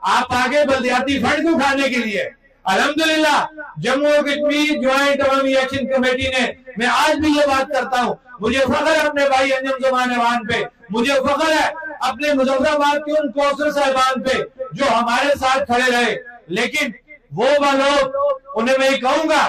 आप आगे बल्दियाती फंड को उठाने के लिए। अल्हम्दुलिल्लाह जम्मू कश्मीर ज्वाइंट अवामी एक्शन कमेटी ने, मैं आज भी ये बात करता हूँ, मुझे फख्र है अपने भाई अंजुम ज़मान अवान पे, मुझे फख्र है अपने मुजफ्फराबाद के उन कौंसलर साहिबान पे जो हमारे साथ खड़े रहे। लेकिन वो लोग, उन्हें मैं कहूंगा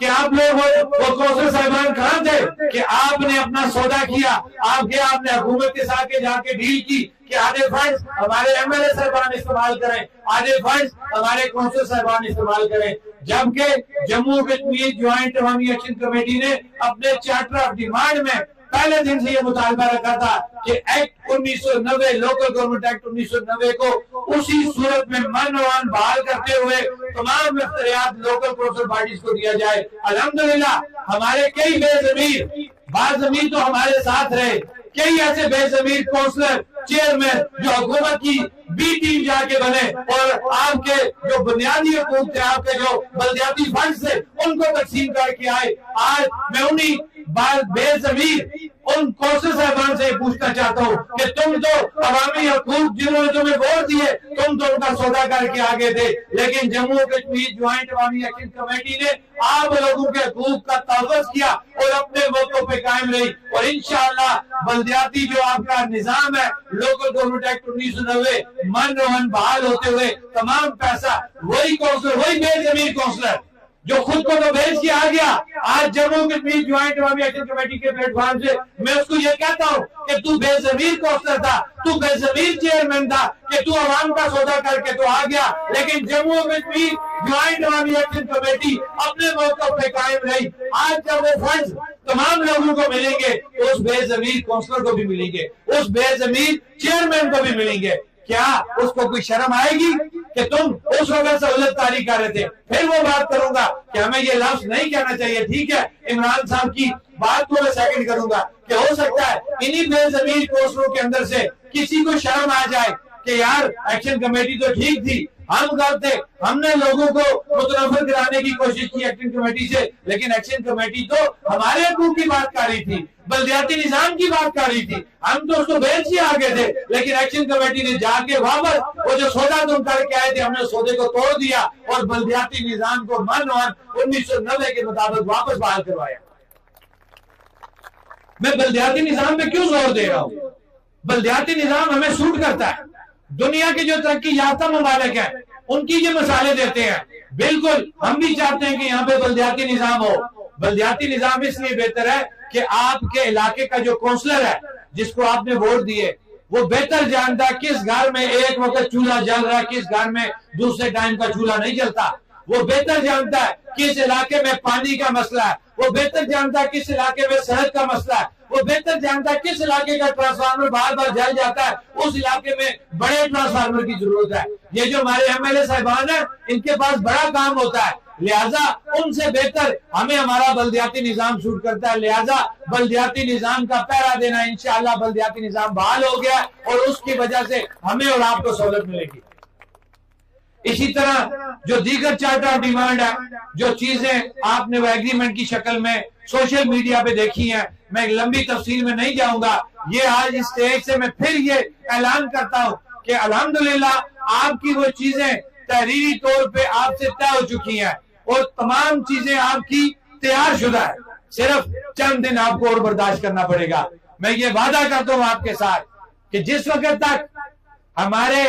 कि आप लोग वो कौंसलर साहिबान कहाँ थे कि आपने अपना सौदा किया, आपने हुकूमत के साथ जाके डील की कि आधे फंड हमारे एमएलए साहिबान इस्तेमाल करें, आधे फंड हमारे कौंसलर साहिबान इस्तेमाल करें। जबकि जम्मू कश्मीर ज्वाइंट अवामी एक्शन कमेटी ने अपने चार्टर ऑफ डिमांड में पहले दिन से ये मुतालबा रखा था कि एक्ट 1990 लोकल गवर्नमेंट एक्ट 1990 को उसी सूरत में मनवान बहाल करते हुए तमाम इख्तियार लोकल कौंसिल बॉडीज को दिया जाए। अल्हम्दुलिल्लाह हमारे कई बेज़मीर, बाज़मीर तो हमारे साथ रहे, कई ऐसे बेज़मीर कौंसलर चेयरमैन जो हुकूमत की बी टीम जाके बने और आपके जो बुनियादी हकूक थे, आपके जो बल्दियाती फंड से उनको तकसीम करके आए। आज मैं उन्हीं बेज़मीर उन कौंसलर साहिबान से पूछना चाहता हूँ कि तुम तो अवामी हकूक जिन्होंने तुम्हें वोट दिए, तुम तो उनका सौदा करके आगे थे, लेकिन जम्मू कश्मीर ज्वाइंट अवामी एक्शन कमेटी ने आप लोगों के हकूक का तहफ़्फ़ुज़ किया और अपने मौक़ों पे कायम रही। और इंशाअल्लाह बल्दियाती जो आपका निजाम है, लोकल गवर्नमेंट एक्ट 1990 मनोहन बहाल होते हुए तमाम पैसा वही कौंसलर, वही बेज़मीर कौंसलर जो खुद को तो बेच के आ गया, आज जम्मू कश्मीर ज्वाइंट अवामी एक्शन कमेटी के प्लेटफॉर्म से मैं उसको ये कहता हूँ कि तू बेज़मीर कौंसलर था, तू बेज़मीर चेयरमैन था कि तू आवाम का सौदा करके तो आ गया, लेकिन जम्मू कश्मीर ज्वाइंट अवामी एक्शन कमेटी अपने मौक़िफ़ पे कायम रही। आज जब वो फंड तमाम लोगों को मिलेंगे तो उस बेज़मीर कौंसलर को भी मिलेंगे, उस बेज़मीर चेयरमैन को भी मिलेंगे। क्या उसको कोई शर्म आएगी कि तुम उस वक्त सहूलत तारी कर रहे थे? फिर वो बात करूंगा कि हमें ये लफ्ज नहीं कहना चाहिए, ठीक है, इमरान साहब की बात को मैं सेकंड करूंगा कि हो सकता है इन्हीं बेज़मीर कौंसलरों के अंदर से किसी को शर्म आ जाए कि यार एक्शन कमेटी तो ठीक थी, हम करते, हमने लोगों को मुतनफ़िर कराने की कोशिश की एक्शन कमेटी से, लेकिन एक्शन कमेटी तो हमारे हकूक़ की बात कर रही थी, बल्दियाती निजाम की बात कर रही थी, हम तो उसको बेच ही आगे थे, लेकिन एक्शन कमेटी ने जाके वापस वो जो सौदा तुम करके आए थे, हमने सौदे को तोड़ दिया और बल्दियाती निजाम को मनवान 1990 के मुताबिक वापस बहाल करवाया। मैं बल्दियाती निजाम पे क्यों जोर दे रहा हूँ? बल्दियाती निजाम हमें सूट करता है, दुनिया के जो तरक्की याफ्ता ममालिक है उनकी ये मिसालें देते हैं। बिल्कुल हम भी चाहते हैं कि यहाँ पे बल्दियाती निजाम हो। बल्दियाती निजाम इसलिए बेहतर है कि आपके इलाके का जो काउंसलर है जिसको आपने वोट दिए वो बेहतर जानता है किस घर में एक वक्त चूल्हा जल रहा है, किस घर में दूसरे टाइम का चूल्हा नहीं जलता। वो बेहतर जानता है किस इलाके में पानी का मसला है, वो बेहतर जानता है किस इलाके में सड़क का मसला है, वो बेहतर जानता है किस इलाके का ट्रांसफार्मर बार बार जल जाता है, उस इलाके में बड़े ट्रांसफार्मर की जरूरत है। ये जो हमारे एमएलए साहिबान है इनके पास बड़ा काम होता है, लिहाजा उनसे बेहतर हमें हमारा बल्दियाती निजाम सूट करता है। लिहाजा बल्दियाती निजाम का पहरा देना, इंशाअल्लाह बल्दियाती निजाम बहाल हो गया और उसकी वजह से हमें और आपको सहूलत मिलेगी। इसी तरह जो दीगर चार्टर ऑफ डिमांड है, जो चीजें आपने वो एग्रीमेंट की शक्ल में सोशल मीडिया पे देखी हैं, मैं लंबी तफसील में नहीं जाऊंगा। ये आज इस स्टेज से मैं फिर ये ऐलान करता हूं कि अल्हम्दुलिल्लाह आपकी वो चीजें तहरीरी तौर पे आपसे तय हो चुकी हैं और तमाम चीजें आपकी तैयार शुदा है, सिर्फ चंद दिन आपको और बर्दाश्त करना पड़ेगा। मैं ये वादा करता हूं आपके साथ कि जिस वक्त तक हमारे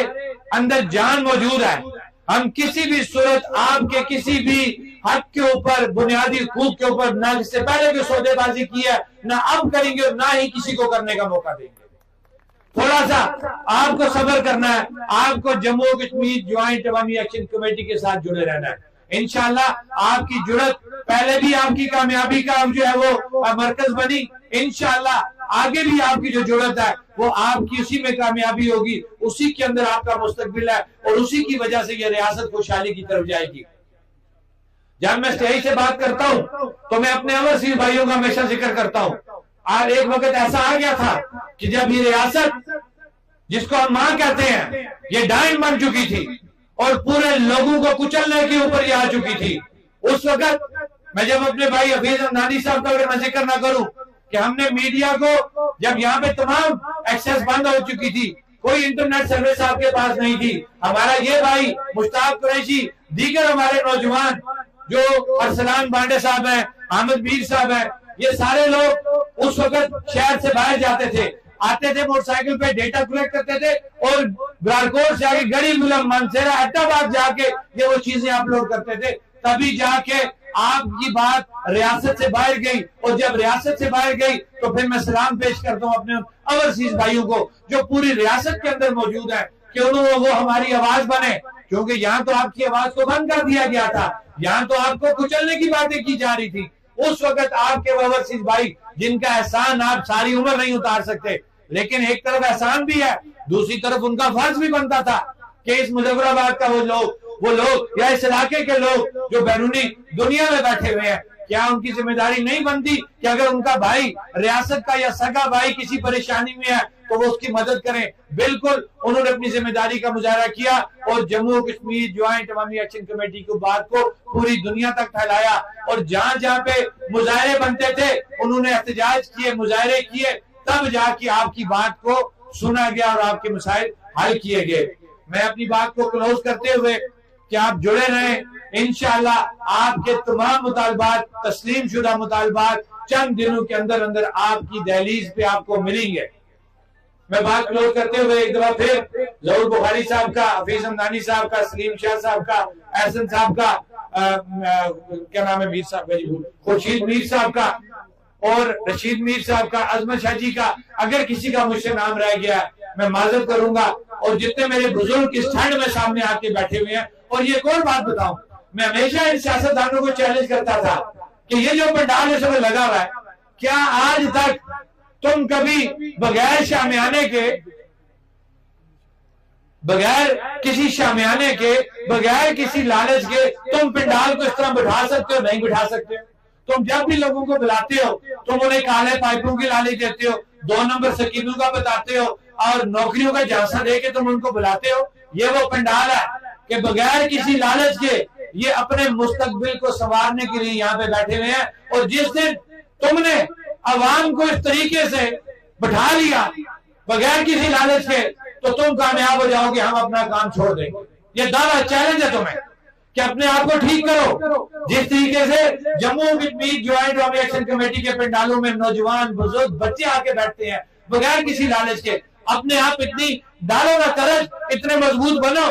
अंदर जान मौजूद है, हम किसी भी सूरत आपके किसी भी हक के ऊपर, बुनियादी हकूक के ऊपर ना इससे पहले भी सौदेबाजी की है, ना अब करेंगे और ना ही किसी को करने का मौका देंगे। थोड़ा सा आपको सब्र करना है, आपको जम्मू कश्मीर ज्वाइंट अवामी एक्शन कमेटी के साथ जुड़े रहना है। इंशाअल्लाह आपकी जुड़त पहले भी आपकी कामयाबी का जो है वो मरकज बनी, इंशाअल्लाह आगे भी आपकी जो जुड़त है वो आपकी उसी में कामयाबी होगी, उसी के अंदर आपका मुस्तकबिल है और उसी की वजह से ये रियासत खुशहाली की तरफ जाएगी। जब मैं स्टेज से बात करता हूँ तो मैं अपने अमर सिंह भाइयों का हमेशा जिक्र करता हूँ। आज एक वक्त ऐसा आ गया था कि जब ये रियासत जिसको हम मां कहते हैं ये डायन बन चुकी थी और पूरे लोगों को कुचलने के ऊपर ये आ चुकी थी। उस वक्त मैं जब अपने भाई हफीज अमदानी साहब का अगर मैं जिक्र ना करूं कि हमने मीडिया को जब यहाँ पे तमाम एक्सेस बंद हो चुकी थी, कोई इंटरनेट सर्विस आपके पास नहीं थी। हमारा ये भाई मुश्ताक कुरैशी, दीगर हमारे नौजवान जो अरसलान बांडे साहब हैं, अहमद मीर साहब हैं, ये सारे लोग उस वक्त शहर से बाहर जाते थे, आते थे मोटरसाइकिल पे, डेटा कलेक्ट करते थे और ब्रारकोट से आके गड़ी गुलम मनसेरा हैदराबाद जाके ये वो चीजें अपलोड करते थे। तभी जाके आपकी बात रियासत से बाहर गई, और जब रियासत से बाहर गई तो फिर मैं सलाम पेश करता हूँ अपने ओवरसीज भाइयों को जो पूरी रियासत के अंदर मौजूद है कि उन्होंने वो हमारी आवाज बने, क्योंकि यहाँ तो आपकी आवाज को बंद कर दिया गया था, यहाँ तो आपको कुचलने की बातें की जा रही थी। उस वक्त आपके ओवरसीज भाई जिनका एहसान आप सारी उम्र नहीं उतार सकते, लेकिन एक तरफ एहसान भी है, दूसरी तरफ उनका फर्ज भी बनता था कि इस मुजफ्फराबाद का वो लोग या इस इलाके के लोग जो बैरूनी दुनिया में बैठे हुए हैं, क्या उनकी जिम्मेदारी नहीं बनती कि अगर उनका भाई रियासत का या सगा भाई किसी परेशानी में है तो वो उसकी मदद करें। बिल्कुल उन्होंने अपनी जिम्मेदारी का मुजाहरा किया और जम्मू कश्मीर ज्वाइंट अवामी एक्शन कमेटी की बात को पूरी दुनिया तक फैलाया, और जहां जहां पे मुजाहरे बनते थे उन्होंने एहतजाज किए, मुजाहरे किए, तब जाके आपकी बात को सुना गया और आपके मसाइल हल किए गए। मैं अपनी बात को क्लोज करते हुए कि आप जुड़े रहें, इंशाअल्लाह आपके तमाम मुतालबात, तस्लीम शुदा मुतालबात चंद दिनों के अंदर अंदर आपकी दहलीज पे आपको मिलेंगे। मैं बात क्लोज करते हुए एक दफा फिर ज़हूर बुखारी साहब का, हफीज हमदानी साहब का, सलीम शाह साहब का, एहसन साहब का, क्या नाम है मीर साहब का, खुर्शीद मीर साहब का और रशीद मीर साहब का, अजमत शाह जी का, अगर किसी का मुझसे नाम रह गया मैं माजरत करूंगा। और जितने मेरे बुजुर्ग इस ठंड में सामने आके बैठे हुए हैं, और ये एक और बात बताऊं, मैं हमेशा इन सियासतदानों को चैलेंज करता था कि ये जो पंडाल इस समय लगा हुआ है, क्या आज तक तुम कभी बगैर शामियाने के, बगैर किसी शामियाने के, बगैर किसी लालच के तुम पंडाल को इस तरह बिठा सकते हो? नहीं बिठा सकते। तुम जब भी लोगों को बुलाते हो तुम उन्हें काले पाइपों की लालच देते हो, 2 नंबर सकीनों का बताते हो और नौकरियों का झांसा देके तुम उनको बुलाते हो। ये वो पंडाल है कि बगैर किसी लालच के ये अपने मुस्तकबिल को संवारने के लिए यहाँ पे बैठे हुए हैं, और जिस दिन तुमने अवाम को इस तरीके से बैठा लिया बगैर किसी लालच के तो तुम कामयाब हो जाओगे, हम अपना काम छोड़ देंगे। ये दावा चैलेंज है तुम्हें कि अपने आप को ठीक करो। जिस तरीके से जम्मू कश्मीर ज्वाइंट अवामी एक्शन कमेटी के पंडालों में नौजवान, बुजुर्ग, बच्चे आके बैठते हैं बगैर किसी लालच के, अपने आप इतनी डालो ना तरज, इतने मजबूत बनो।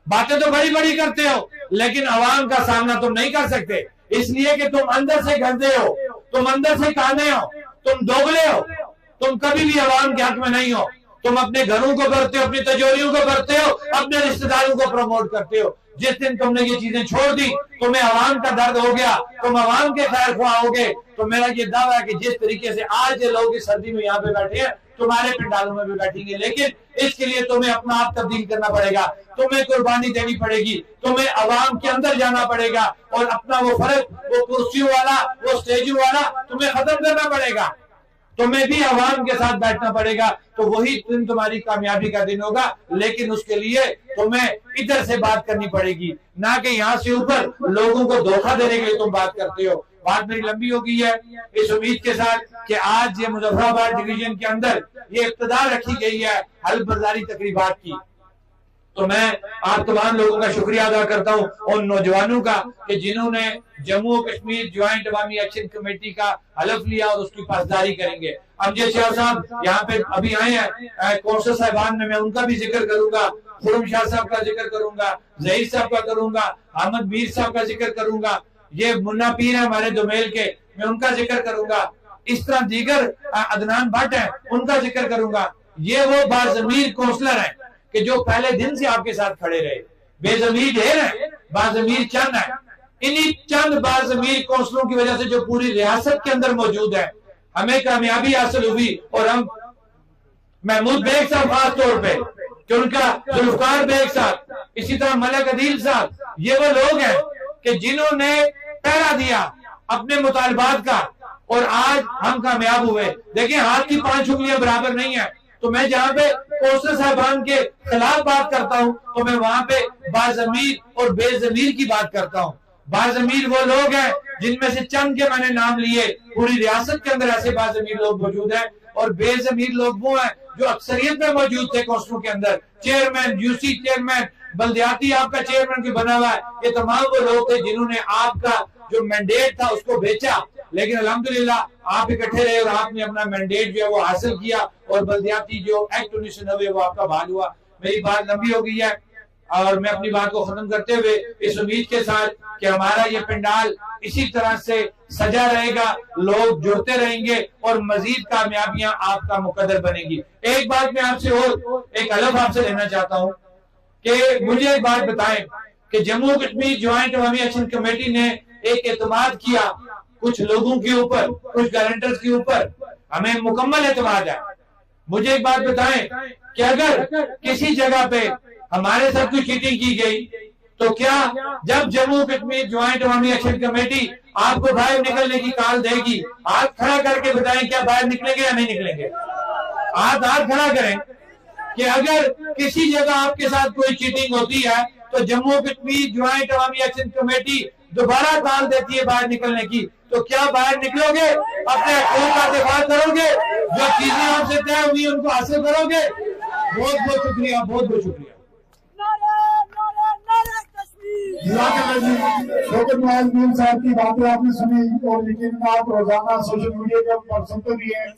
बातें तो बड़ी बड़ी करते हो लेकिन अवाम का सामना तुम नहीं कर सकते, इसलिए कि तुम अंदर से गंदे हो, तुम अंदर से काने हो, तुम दोगले हो, तुम कभी भी अवाम के हक में नहीं हो। तुम अपने घरों को करते हो, अपनी तिजोरियों को करते हो, अपने रिश्तेदारों को प्रमोट करते हो। जिस दिन तुमने ये चीजें छोड़ दी, तुम्हें अवाम का दर्द हो गया, तुम अवाम के खैर ख्वाह हो गए। तो मेरा ये दावा है कि जिस तरीके से आज ये लोग इस सर्दी में यहाँ पे बैठे हैं, तुम्हारे पंडालों में भी बैठेंगे, लेकिन इसके लिए तुम्हें अपना आप तब्दील करना पड़ेगा, तुम्हें कुर्बानी देनी पड़ेगी, तुम्हें अवाम के अंदर जाना पड़ेगा और अपना वो फर्क, वो कुर्सियों वाला, वो स्टेजों वाला तुम्हें खत्म करना पड़ेगा। तुम्हें भी अवाम के साथ बैठना पड़ेगा, तो वही दिन तुम्हारी कामयाबी का दिन होगा। लेकिन उसके लिए तुम्हें इधर से बात करनी पड़ेगी, ना कि यहाँ से ऊपर लोगों को धोखा देने के लिए तुम बात करते हो। बात मेरी लंबी हो गई है, इस उम्मीद के साथ कि आज ये मुजफ्फराबाद डिवीजन के अंदर ये इब्तिदा रखी गई है हल बर्दारी तकरीबात की, तो मैं आप तमाम लोगों का शुक्रिया अदा करता हूँ, उन नौजवानों का कि जिन्होंने जम्मू कश्मीर ज्वाइंट अवामी एक्शन कमेटी का हलफ लिया और उसकी पासदारी करेंगे। अमजद शाह साहब यहाँ पे अभी आए हैं, कौंसल साहिबान में मैं उनका भी जिक्र करूंगा, खुरम शाह साहब का जिक्र करूंगा, जहीर साहब का करूंगा, अहमद मीर साहब का जिक्र करूंगा, ये मुन्ना पीर है हमारे दोमेल के, मैं उनका जिक्र करूंगा, इस तरह दीगर अदनान भट्ट है उनका जिक्र करूंगा। ये वो बाज़मीर कौंसलर है कि जो पहले दिन से आपके साथ खड़े रहे, बेजमीर ढेर है, बाज़मीर चंद है। इन्हीं चंद बाज़मीर कौंसलों की वजह से जो पूरी रियासत के अंदर मौजूद है, हमें कामयाबी हासिल हुई। और हम महमूद बेग साहब खास तौर पे कि उनका जुल्फकार बेग साहब, इसी तरह मलक अदील साहब, ये वो लोग हैं कि जिन्होंने पहरा दिया अपने मुतालबात का और आज हम कामयाब हुए। देखिए हाथ की 5 उंगलियां बराबर नहीं है, तो मैं जहाँ पे कौंसल साहबान के खिलाफ बात करता हूँ तो मैं वहां पे बाज़मीर और बेज़मीर की बात करता हूँ। बाज़मीर वो लोग हैं जिनमें से चंद के मैंने नाम लिए, पूरी रियासत के अंदर ऐसे बाज़मीर लोग मौजूद हैं, और बेज़मीर लोग वो हैं जो अक्सरियत में मौजूद थे कौंसलों के अंदर, चेयरमैन, यूसी चेयरमैन, बल्दियाती आपका चेयरमैन भी बना हुआ है, ये तमाम वो लोग थे जिन्होंने आपका जो मैंडेट था उसको बेचा, लेकिन अल्हम्दुलिल्लाह आप इकट्ठे रहे और आपने अपना मैंडेट जो है वो हासिल किया और बल्दियाती जो एक्ट 1990 वो आपका बहाल हुआ। मेरी बात लंबी हो गई है और मैं अपनी बात को खत्म करते हुए इस उम्मीद के साथ कि हमारा ये पंडाल इसी तरह से सजा रहेगा, लोग जुड़ते रहेंगे और मजीद कामयाबियां आपका मुकद्दर बनेगी। एक बात मैं आपसे और एक अलग आपसे लेना चाहता हूं कि मुझे एक बात बताएं कि जम्मू कश्मीर ज्वाइंट अवामी एक्शन कमेटी ने एक एतमाद किया कुछ लोगों के ऊपर, कुछ गारंटर्स के ऊपर, हमें मुकम्मल एतमाद है। मुझे एक बात बताएं कि अगर किसी जगह पे हमारे साथ कोई चीटिंग की गई तो क्या जब जम्मू कश्मीर ज्वाइंट अवामी एक्शन कमेटी आपको बाहर निकलने की कॉल देगी, हाथ खड़ा करके बताएं क्या बाहर निकलेंगे या नहीं निकलेंगे? हाथ खड़ा करें कि अगर किसी जगह आपके साथ कोई चीटिंग होती है तो जम्मू कश्मीर ज्वाइंट अवामी एक्शन कमेटी दोबारा कॉल देती है बाहर निकलने की, तो क्या बाहर निकलोगे? अपने हकूक़ का दिफा करोगे? जो चीजें आपसे तय हुई उनको हासिल करोगे? बहुत बहुत शुक्रिया, बहुत बहुत शुक्रिया। शौकत मुआज़ साहब की बातें आपने सुनी और लेकिन आप रोजाना सोशल मीडिया पर सुनते भी हैं।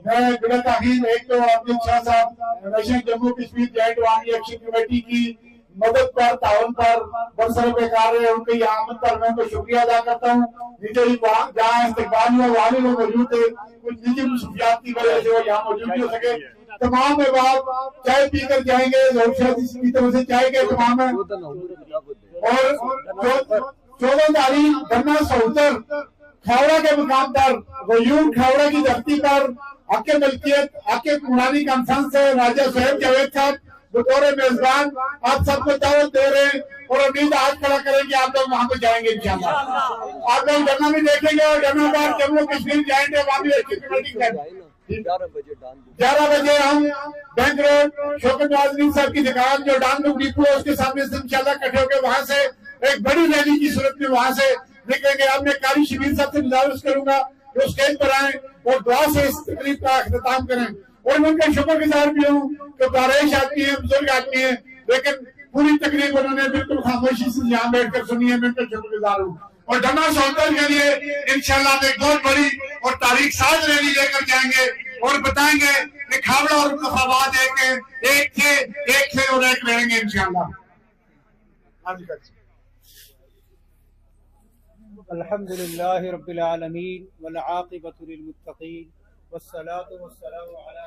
मैं बिला ताखीर एक तो अमित शाह साहब नेशनल जम्मू कश्मीर ज्वाइंट अवामी एक्शन कमेटी की मदद पर, ताउन पर बरसर है उनके यहाँ आमद पर मैं उनको शुक्रिया अदा करता हूँ। निजी जहाँ इस्तेकबाल हुआ वहाँ भी लोग मौजूद थे, कुछ निजी मसरूफियात की वजह से वो यहाँ मौजूद नहीं हो सके। तमाम अहबाब चाय पीकर जाएंगे, की तरफ से चाय के तमाम है और 14 तारीख धरना सौतर खावड़ा के मुकाम पर वयूर खावड़ा की धरती पर हक़ मलकियत हक़ पुरानी कॉन्फ्रेंस से राजा सोहेब जावेद साहब बतौर मेजबान आप सबको दावत दे रहे हैं और उम्मीद आज खड़ा करेंगे आप लोग वहां पे जाएंगे इंशाल्लाह। आप लोग धरना भी देखेंगे और धरना बाद जम्मू कश्मीर जाएंगे अवामी एक्शन कमेटी 11 बजे हम बैंक रोड शौकत मुआज़ साहब की दुकान जो डांग डिपो है उसके सामने से इंशाल्लाह इकट्ठे होकर वहां से एक बड़ी रैली की सूरत में वहां से निकलेंगे। अब मैं कारी शबीर साहब से गुजारिश करूंगा जो स्टेज पर आए और दुआ से इस तकरीब का अख्ताम करें और मैं उनका शुक्रगुजार भी हूँ कि बारिश आदमी है, बुजुर्ग आदमी है, लेकिन पूरी तकरीब उन्होंने बिल्कुल खामोशी से यहाँ बैठकर सुनी है। मैं उनका शुक्रगुजार हूँ और धरना सौतर के लिए इंशाल्लाह एक बहुत बड़ी और तारीख साज रैली लेकर जाएंगे और बताएंगे कि खावड़ा और मुस्तफाबाद एक थे और एक रहेंगे इंशाल्लाह। अल्हम्दुलिल्लाहि रब्बिल आलमीन वल आक़िबतु लिल मुत्तक़ीन वस्सलातु वस्सलामु अला